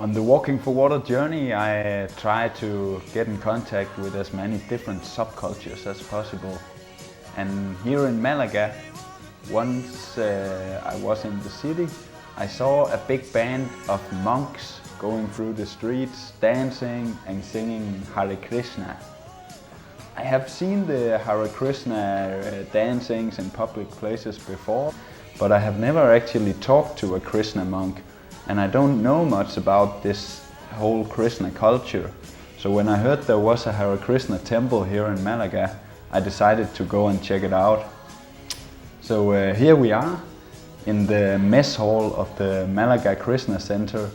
On the Walking for Water journey, I try to get in contact with as many different subcultures as possible. And here in Malaga, once I was in the city, I saw a big band of monks going through the streets, dancing and singing Hare Krishna. I have seen the Hare Krishna dancings in public places before, but I have never actually talked to a Krishna monk, and I don't know much about this whole Krishna culture. So when I heard there was a Hare Krishna Temple here in Malaga, I decided to go and check it out. So here we are in the mess hall of the Malaga Krishna Center,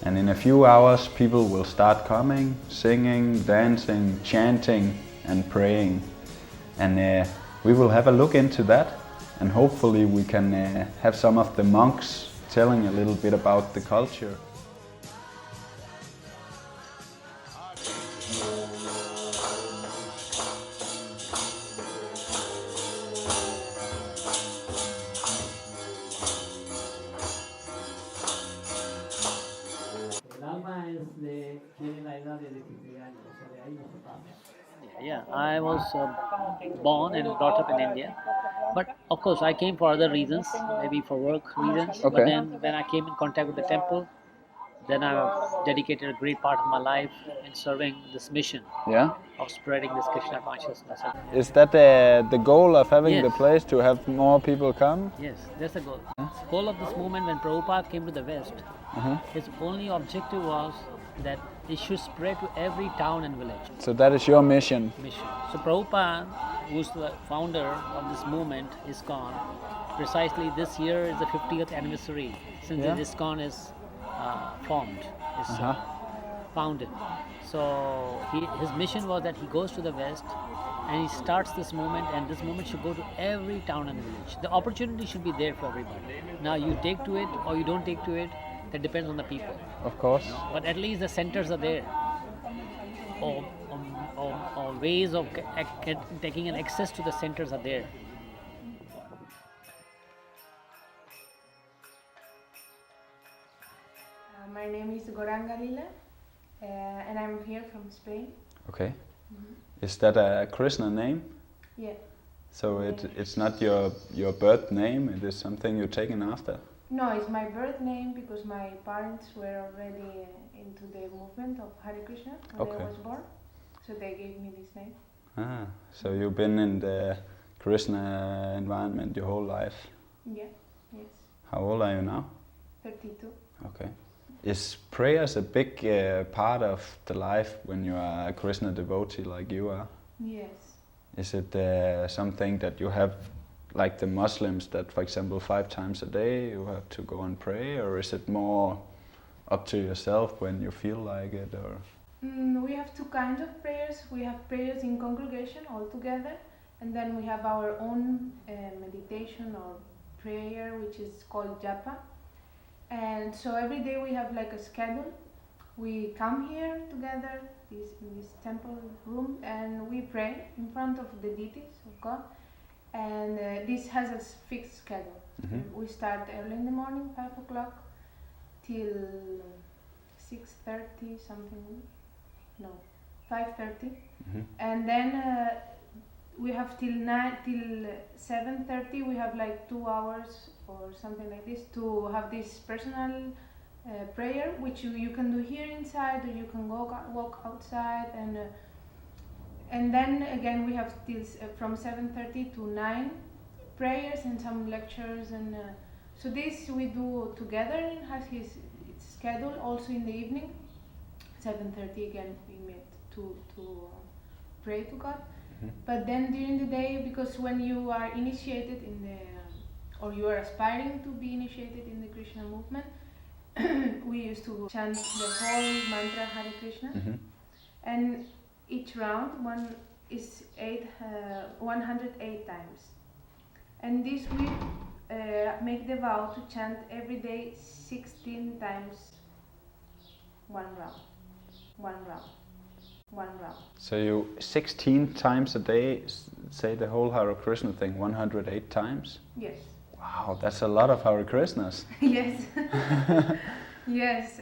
and in a few hours people will start coming, singing, dancing, chanting and praying. And we will have a look into that, and hopefully we can have some of the monks telling a little bit about the culture. Yeah, I was born and brought up in India, but of course I came for other reasons, maybe for work reasons. Okay. But then when I came in contact with the temple, then I've dedicated a great part of my life in serving this mission Yeah? of spreading this Krishna consciousness. Is that the goal of having Yes. the place, to have more people come? Yes, that's the goal. The goal of this movement, when Prabhupada came to the West, his only objective was that it should spread to every town and village. So that is your mission? So Prabhupada, who's the founder of this movement, ISKCON, precisely this year is the 50th anniversary since Yeah. this ISKCON is formed, is founded. So his mission was that he goes to the West and he starts this movement, and this movement should go to every town and village. The opportunity should be there for everybody. Now you take to it or you don't take to it, that depends on the people. Of course. But at least the centers are there, or ways of taking an access to the centers are there. My name is Goranga Lila, and I'm here from Spain. Okay. Is that a Krishna name? Yeah. So it's not your birth name, it is something you're taken after? No, it's my birth name because my parents were already into the movement of Hare Krishna when I was born, so they gave me this name. Ah, so you've been in the Krishna environment your whole life? Yeah, yes. How old are you now? 32. Okay. Is prayers a big part of the life when you are a Krishna devotee like you are? Yes. Is it something that you have, like the Muslims, that for example 5 times a day you have to go and pray, or is it more up to yourself when you feel like it? Or We have two kinds of prayers. We have prayers in congregation all together, and then we have our own meditation or prayer, which is called japa. And so every day we have like a schedule. We come here together in this temple room, and we pray in front of the deities of God. And this has a fixed schedule. We start early in the morning, 5 o'clock, till 6:30 something. No, 5:30, and then we have till 7:30. We have like 2 hours or something like this to have this personal prayer, which you can do here inside, or you can walk outside, and then again we have till from 7:30 to 9 prayers and some lectures, and so this we do together. It has its schedule. Also in the evening, 7:30 again we meet to pray to God. But then during the day, because when you are initiated in the or you are aspiring to be initiated in the Krishna movement, we used to chant the whole mantra Hare Krishna, and each round one is 108 times. And this we make the vow to chant every day 16 times one round. so you 16 times a day say the whole Hare Krishna thing 108 times? Yes. Wow, that's a lot of Hare Krishnas. Yes. Yes.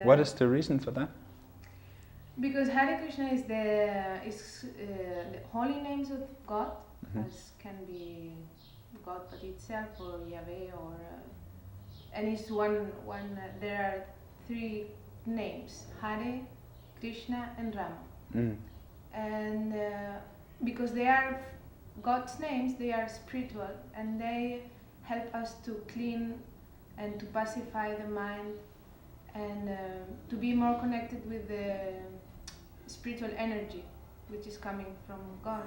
What is the reason for that? Because Hare Krishna is the holy names of God, as can be God but itself or Yahweh or and it's one. There are three names: Hare, Krishna, and Rama. And because they are God's names, they are spiritual and they help us to clean and to pacify the mind and to be more connected with the spiritual energy which is coming from God.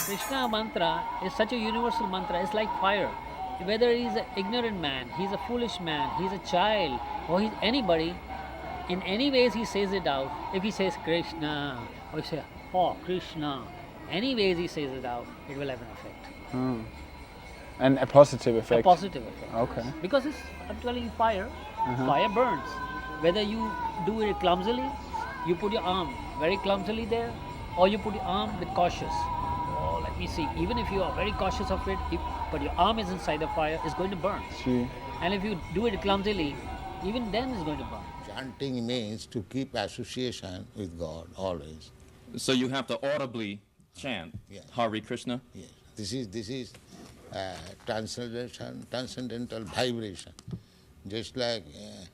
Krishna mantra is such a universal mantra. It's like fire. Whether he's an ignorant man, he's a foolish man, he's a child, or he's anybody, in any ways he says it out. If he says Krishna, or he says, oh, Krishna, any ways he says it out, it will have an effect. And a positive effect? A positive effect. Okay. Because it's, I'm telling you, fire. Fire burns. Whether you do it clumsily, you put your arm very clumsily there, or you put your arm with cautious. Oh, let me see. Even if you are very cautious of it, but your arm is inside the fire, it's going to burn. See. And if you do it clumsily, even then it's going to burn. Chanting means to keep association with God always. So you have to audibly chant Hare Krishna? Yes. This is transcendental vibration. Just like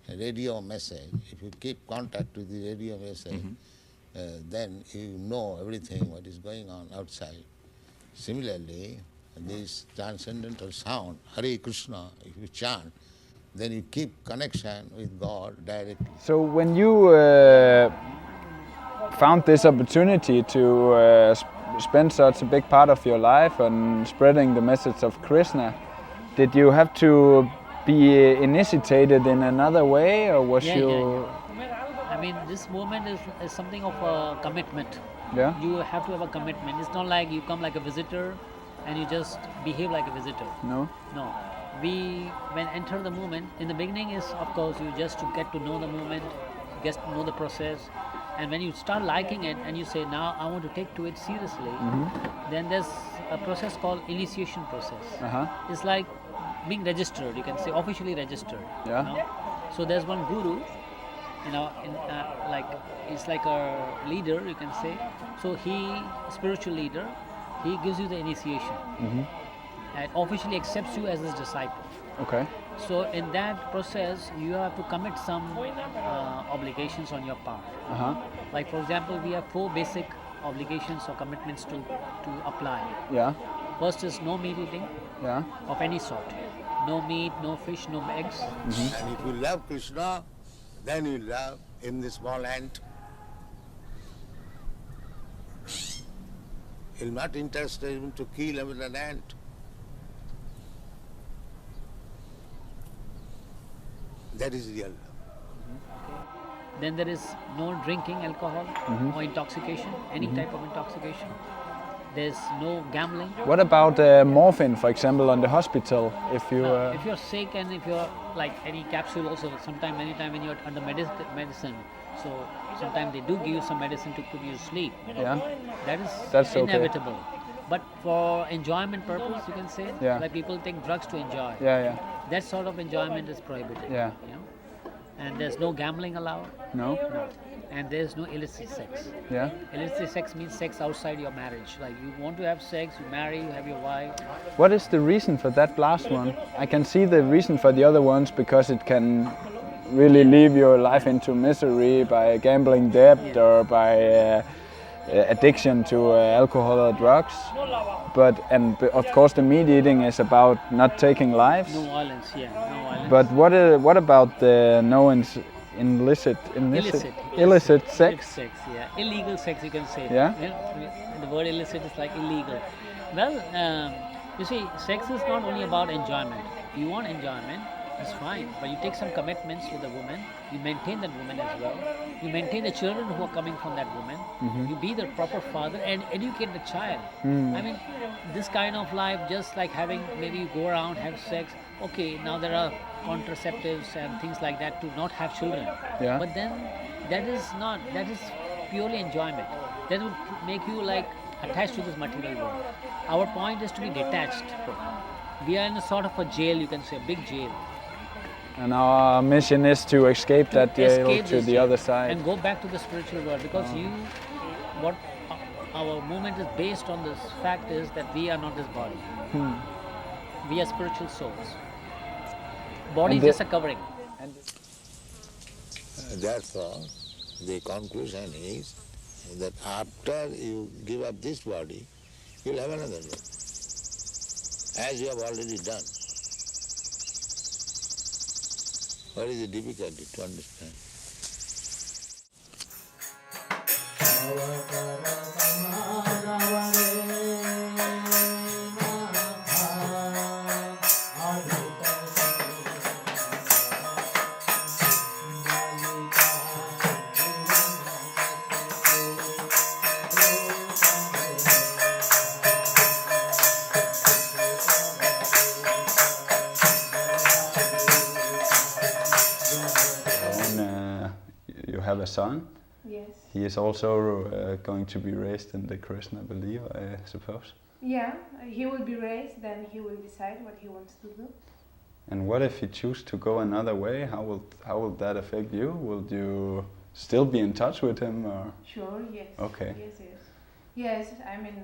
a radio message, if you keep contact with the radio message, then you know everything what is going on outside. Similarly, this transcendental sound, Hare Krishna, if you chant, then you keep connection with God directly. So when you found this opportunity to spend such a big part of your life on spreading the message of Krishna, did you have to be initiated in another way, or was you... I mean, this movement is something of a commitment. Yeah. You have to have a commitment. It's not like you come like a visitor and you just behave like a visitor. No? No. When enter the movement, in the beginning is, of course, you just to get to know the movement, get to know the process. And when you start liking it and you say, now I want to take to it seriously, then there's a process called initiation process. It's like being registered, you can say, officially registered. Yeah. You know? So there's one guru, like it's like a leader, you can say. So spiritual leader, he gives you the initiation and officially accepts you as his disciple. Okay. So in that process, you have to commit some obligations on your part. Like for example, we have 4 basic obligations or commitments to apply. Yeah. First is no meat eating of any sort. No meat, no fish, no eggs. And if you love Krishna, then you love him, the small ant. He's not interested in to kill even an ant. That is real love. Then there is no drinking alcohol or intoxication, any type of intoxication. There's no gambling. What about morphine, for example, on the hospital? If you're sick and if you're like any capsule also, anytime when you're under medicine, so sometimes they do give you some medicine to put you to sleep. Yeah. That's inevitable. Okay. But for enjoyment purpose, you can say, like people take drugs to enjoy. Yeah. That sort of enjoyment is prohibited. Yeah. You know? And there's no gambling allowed. No. And there's no illicit sex. Yeah. Illicit sex means sex outside your marriage. Like you want to have sex, you marry, you have your wife. What is the reason for that last one? I can see the reason for the other ones because it can really leave your life into misery by gambling debt or by addiction to alcohol or drugs. But of course the meat eating is about not taking lives. No violence, no violence. But what about the illicit sex? Illegal sex, you can say. Yeah. The word illicit is like illegal. Well, you see, sex is not only about enjoyment. You want enjoyment, it's fine, but you take some commitments with the woman, you maintain that woman as well, you maintain the children who are coming from that woman, you be the proper father and educate the child. I mean, this kind of life, just like having, maybe you go around, have sex, okay, now there are contraceptives and things like that to not have children. Yeah. But then that is purely enjoyment. That will make you like attached to this material world. Our point is to be detached. We are in a sort of a jail, you can say, a big jail. And our mission is to escape that jail to the other side. And go back to the spiritual world, because what our movement is based on, this fact is that we are not this body. We are spiritual souls. Body is just a covering. Therefore, the conclusion is that after you give up this body, you'll have another body, as you have already done. What is the difficulty to understand? You have a son. Yes. He is also going to be raised in the Krishna belief, I suppose. Yeah, he will be raised, then he will decide what he wants to do. And what if he chooses to go another way? How will that affect you? Will you still be in touch with him, or? Sure, yes. Okay. Yes, I mean,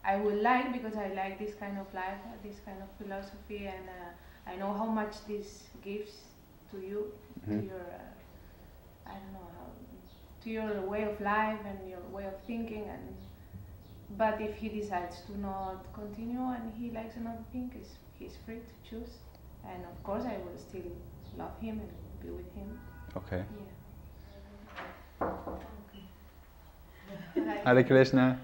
I would like, because I like this kind of life, this kind of philosophy, and I know how much this gives to you, to your, I don't know how, to your way of life and your way of thinking. But if he decides to not continue and he likes another thing, he's free to choose. And of course, I will still love him and be with him. Okay. Yeah. Hare Krishna.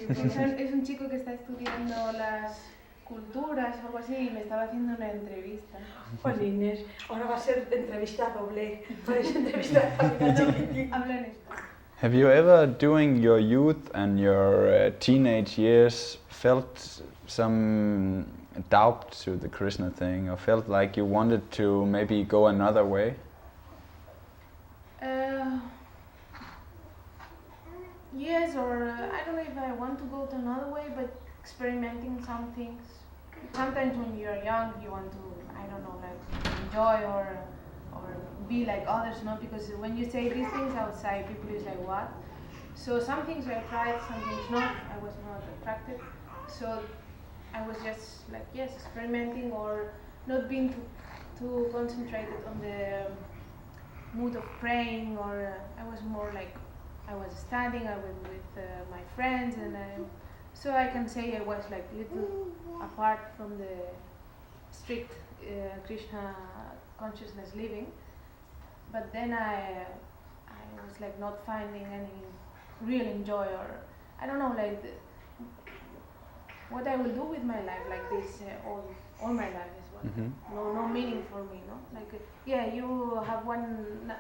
Es un chico que está estudiando las culturas o algo así y me estaba haciendo una entrevista. Hola Inés, ahora va a ser entrevista doble. Puedes entrevistar también a chiquitín. Habla en esto. Have you ever, during your youth and your teenage years, felt some doubt to the Krishna thing, or felt like you wanted to maybe go another way? Yes, or I don't know if I want to go to another way, but experimenting some things. Sometimes when you're young, you want to, I don't know, like enjoy or be like others, no? Because when you say these things outside, people is like, what? So some things I tried, some things not. I was not attracted. So I was just like, yes, experimenting or not being too concentrated on the mood of praying, or I was more like, I was studying, I was with my friends, and so I can say I was like little apart from the strict Krishna consciousness living. But then I was like not finding any real enjoy, or I don't know, like what I will do with my life like this all my life as well. No meaning for me, no? Like yeah, you have one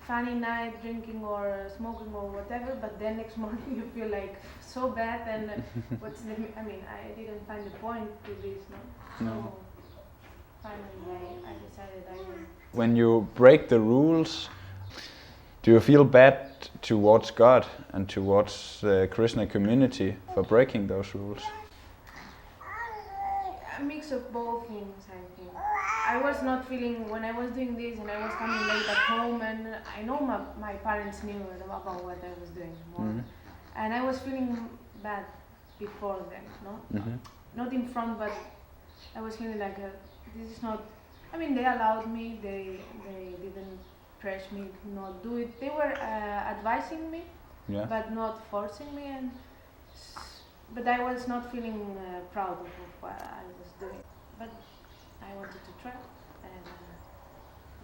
funny night drinking or smoking or whatever, but then next morning you feel like so bad, and what's the, I mean, I didn't find the point to this, no? So finally I decided I would. When you break the rules, do you feel bad towards God and towards the Krishna community for breaking those rules? A mix of both things, I think. I was not feeling, when I was doing this and I was coming late at home, and I know my parents knew about what I was doing more. And I was feeling bad before them, no? Not in front, but I was feeling like this is not, I mean, they allowed me, they didn't press me to not do it. They were advising me, but not forcing me, but I was not feeling proud of what I was doing. But I wanted to try.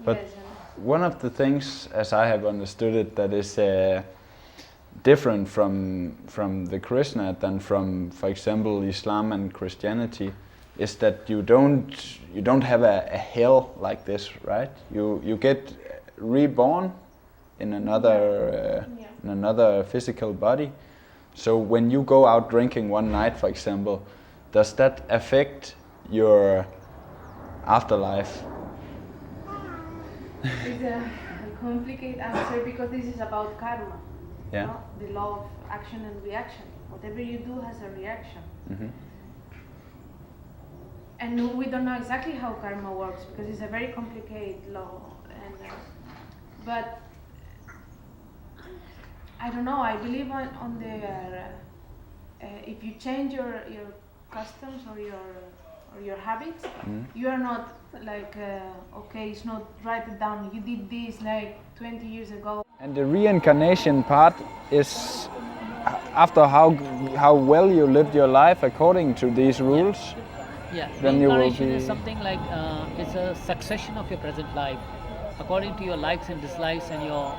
But yes, one of the things, as I have understood it, that is different from the Krishna than from, for example, Islam and Christianity, is that you don't have a hell like this, right? You get reborn in another physical body. So when you go out drinking one night, for example, does that affect your afterlife? It's a complicated answer because this is about karma. Yeah. No? The law of action and reaction. Whatever you do has a reaction. Mm-hmm. And we don't know exactly how karma works because it's a very complicated law. But I don't know. I believe on the if you change your customs or your habits, you are not like okay, it's not write it down. You did this like 20 years ago. And the reincarnation part is after how well you lived your life according to these rules. Yeah, Then you will reincarnation be is something like it's a succession of your present life, according to your likes and dislikes and your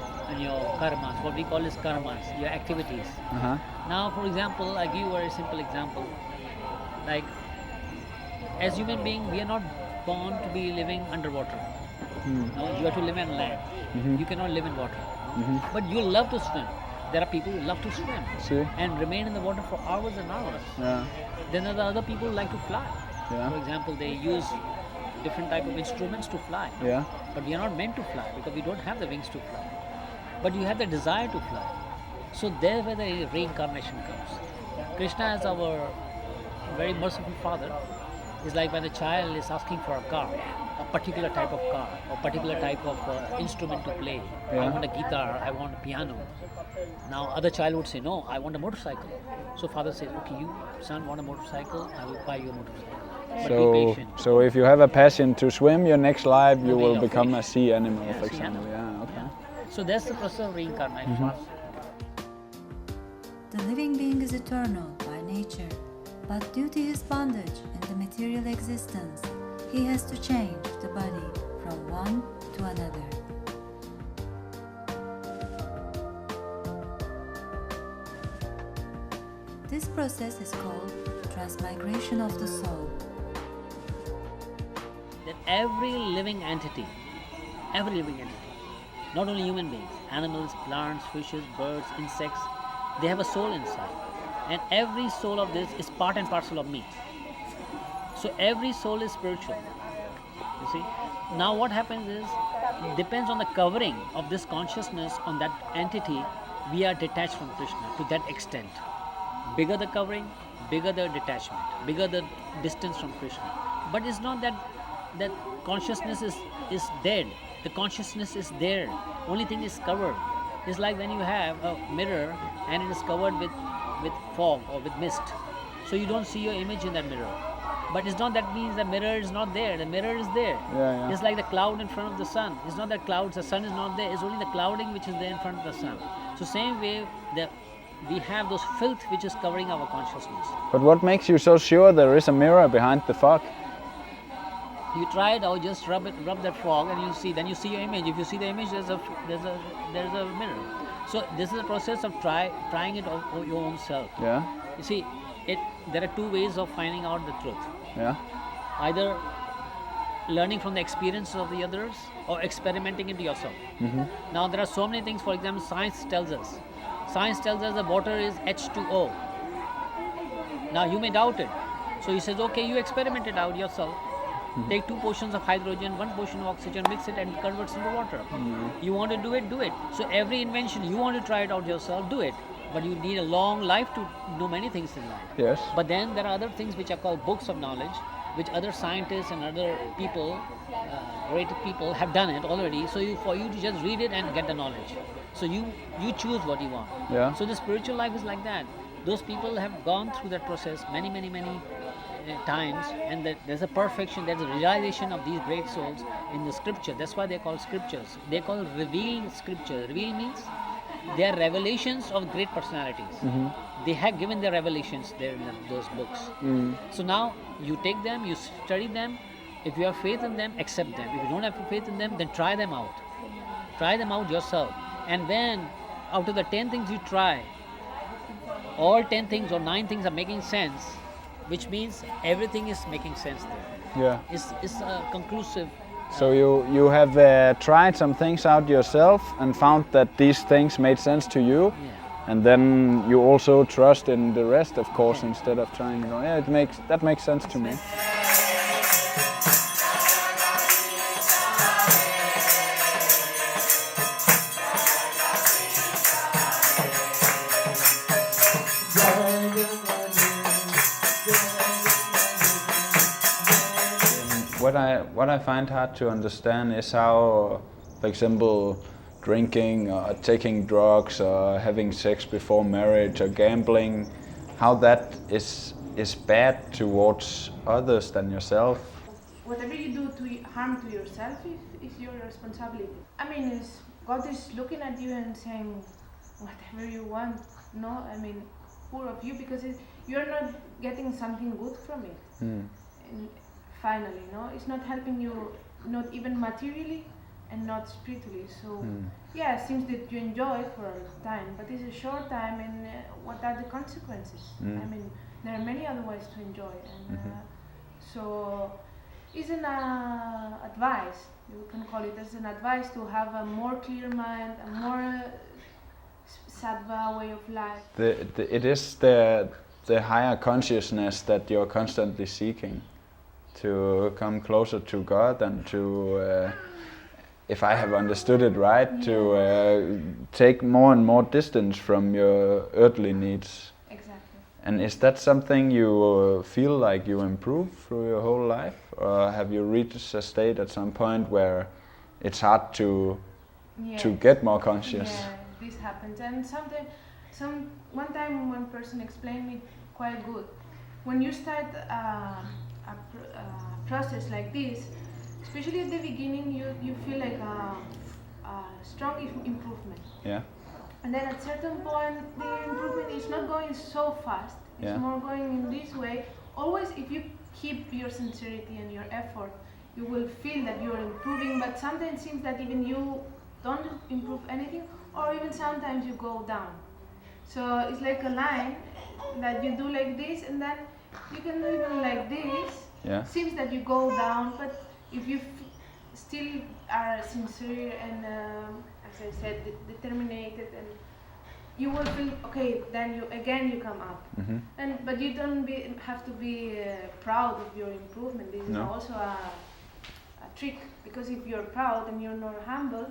karmas. What we call is karmas, your activities. Uh-huh. Now, for example, I give you a very simple example. Like, as human beings, we are not born to be living underwater. No, you have to live on land. You cannot live in water. But you love to swim. There are people who love to swim See? and remain in the water for hours and hours. Yeah. Then there are other people who like to fly. Yeah. For example, they use different type of instruments to fly. Yeah. But we are not meant to fly because we don't have the wings to fly. But you have the desire to fly. So there where the reincarnation comes. Krishna is our very merciful father. It's like when a child is asking for a car, a particular type of car, or particular type of instrument to play. I want a guitar, I want a piano. Now other child would say, no, I want a motorcycle. So father says, okay, you son want a motorcycle, I will buy you a motorcycle. But be patient. So if you have a passion to swim, your next life you Will be will a become fish. a sea animal, Yeah, for sea example. animal. Yeah. Okay. Yeah. So that's the process of reincarnation. The living being is eternal by nature, but due to his bondage in the material existence, he has to change the body from one to another. This process is called transmigration of the soul. That every living entity, not only human beings, animals, plants, fishes, birds, insects, they have a soul inside. And every soul of this is part and parcel of me. So every soul is spiritual. You see? Now what happens is, depends on the covering of this consciousness on that entity, we are detached from Krishna to that extent. Bigger the covering, bigger the detachment, bigger the distance from Krishna. But it's not that consciousness is dead. The consciousness is there. Only thing is covered. It's like when you have a mirror and it is covered with fog or with mist. So you don't see your image in that mirror. But it's not that means the mirror is not there. The mirror is there. Yeah. It's like the cloud in front of the sun. It's not that clouds, the sun is not there. It's only the clouding which is there in front of the sun. So same way, we have those filth which is covering our consciousness. But what makes you so sure there is a mirror behind the fog? You try it out, just rub that fog, and you see. Then you see your image. If you see the image, there's a mirror. So this is a process of trying it of your own self. Yeah. You see, there are two ways of finding out the truth. Yeah. Either learning from the experiences of the others or experimenting it yourself. Now there are so many things. For example, science tells us that water is H2O. Now you may doubt it. So he says, okay, you experiment it out yourself. Take 2 portions of hydrogen, 1 portion of oxygen, mix it and it converts into water. You want to do it, do it. So every invention, you want to try it out yourself, do it. But you need a long life to do many things in life. Yes. But then there are other things which are called books of knowledge, which other scientists and other people, great people have done it already. So for you to just read it and get the knowledge. So you choose what you want. Yeah. So the spiritual life is like that. Those people have gone through that process many times, and there's a perfection, there's a realization of these great souls in the scripture. That's why they're called scriptures. They're called revealed scripture. Reveal means they are revelations of great personalities. They have given their revelations there in those books. So now you take them, you study them. If you have faith in them, accept them. If you don't have faith in them, then try them out. Try them out yourself. And when out of the 10 things you try, all 10 things or 9 things are making sense, which means everything is making sense there. Yeah. It's conclusive. So you have tried some things out yourself and found that these things made sense to you. Yeah. And then you also trust in the rest, of course, instead of trying. Yeah, that makes sense to me. What I find hard to understand is how, for example, drinking or taking drugs or having sex before marriage or gambling, how that is bad towards others than yourself. Whatever you do to harm to yourself is your responsibility. I mean, God is looking at you and saying, whatever you want. No, I mean, poor of you, because you're not getting something good from it. And finally, no, it's not helping you, not even materially and not spiritually. So yeah, it seems that you enjoy it for a time, but it's a short time, and what are the consequences? I mean, there are many other ways to enjoy, and so it's an advice, you can call it as an advice, to have a more clear mind, a more sattva way of life. It is the higher consciousness that you're constantly seeking, to come closer to God and to, if I have understood it right, to take more and more distance from your earthly needs. Exactly. And is that something you feel like you improve through your whole life? Or have you reached a state at some point where it's hard to get more conscious? Yeah, this happens. And one time one person explained me quite good. When you start a process like this, especially at the beginning, you feel like a strong improvement. Yeah. And then at certain point, the improvement is not going so fast. It's more going in this way. Always, if you keep your sincerity and your effort, you will feel that you are improving. But sometimes it seems that even you don't improve anything, or even sometimes you go down. So it's like a line that you do like this, and then you can do even like this. Yeah. Seems that you go down, but if you still are sincere and, as I said, determined, and you will feel okay. Then you come up, but you don't have to be proud of your improvement. This is also a trick, because if you're proud and you're not humble,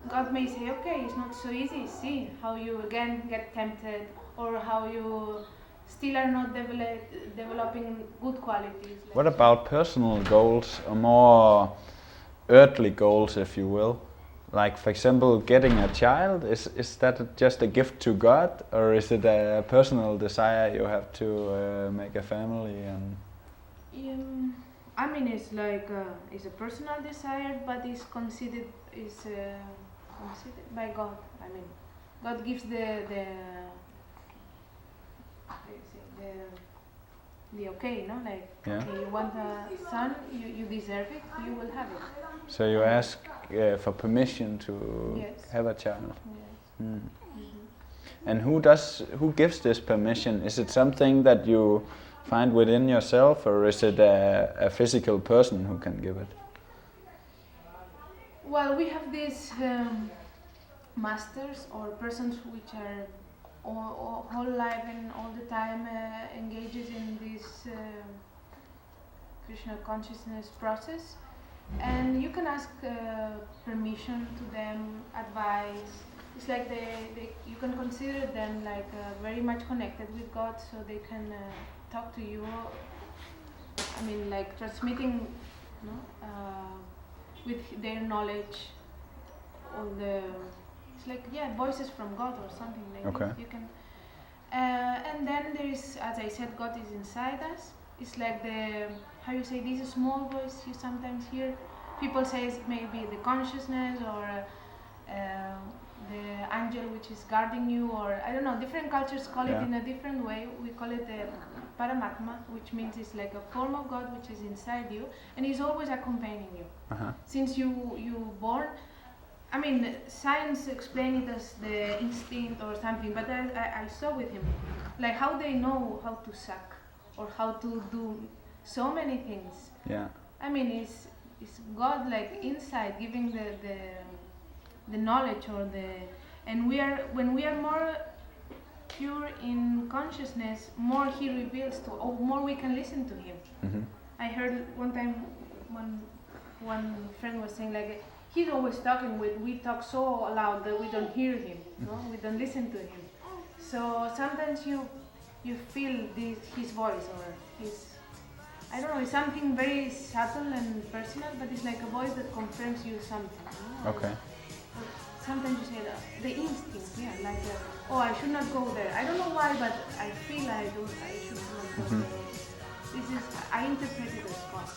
God may say, okay, it's not so easy. See how you again get tempted, or how you still are not developing good qualities. What about personal goals, or more earthly goals, if you will? Like, for example, getting a child, is that just a gift to God, or is it a personal desire you have to make a family? And I mean, it's like it's a personal desire, but it's considered by God. I mean, God gives the okay, no? Like, okay, you want a son, you deserve it, you will have it. So you ask for permission to have a child. Yes. And who gives this permission? Is it something that you find within yourself, or is it a physical person who can give it? Well, we have these masters, or persons which are whole life and all the time engages in this Krishna consciousness process, and you can ask permission to them, advice. It's like you can consider them like very much connected with God, so they can talk to you. I mean, like transmitting, with their knowledge, it's like voices from God or something like this. You can, and then there is, as I said, God is inside us. It's like how you say, this small voice you sometimes hear. People say it's maybe the consciousness, or the angel which is guarding you, or I don't know. Different cultures call it in a different way. We call it the Paramatma, which means it's like a form of God which is inside you, and He's always accompanying you. Since you born. I mean, science explains it as the instinct or something, but I saw with him, like how they know how to suck, or how to do so many things. Yeah. I mean, it's God like inside giving the knowledge, or and when we are more pure in consciousness, more he reveals to, or more we can listen to him. Mm-hmm. I heard one time one friend was saying like he's always talking we talk so loud that we don't hear him, no? We don't listen to him. So sometimes you feel his voice or his, I don't know, it's something very subtle and personal, but it's like a voice that confirms you something. No? Okay. Sometimes you say the instinct, yeah, like oh, I should not go there. I don't know why, but I feel I should not go there. This is, I interpret it as God.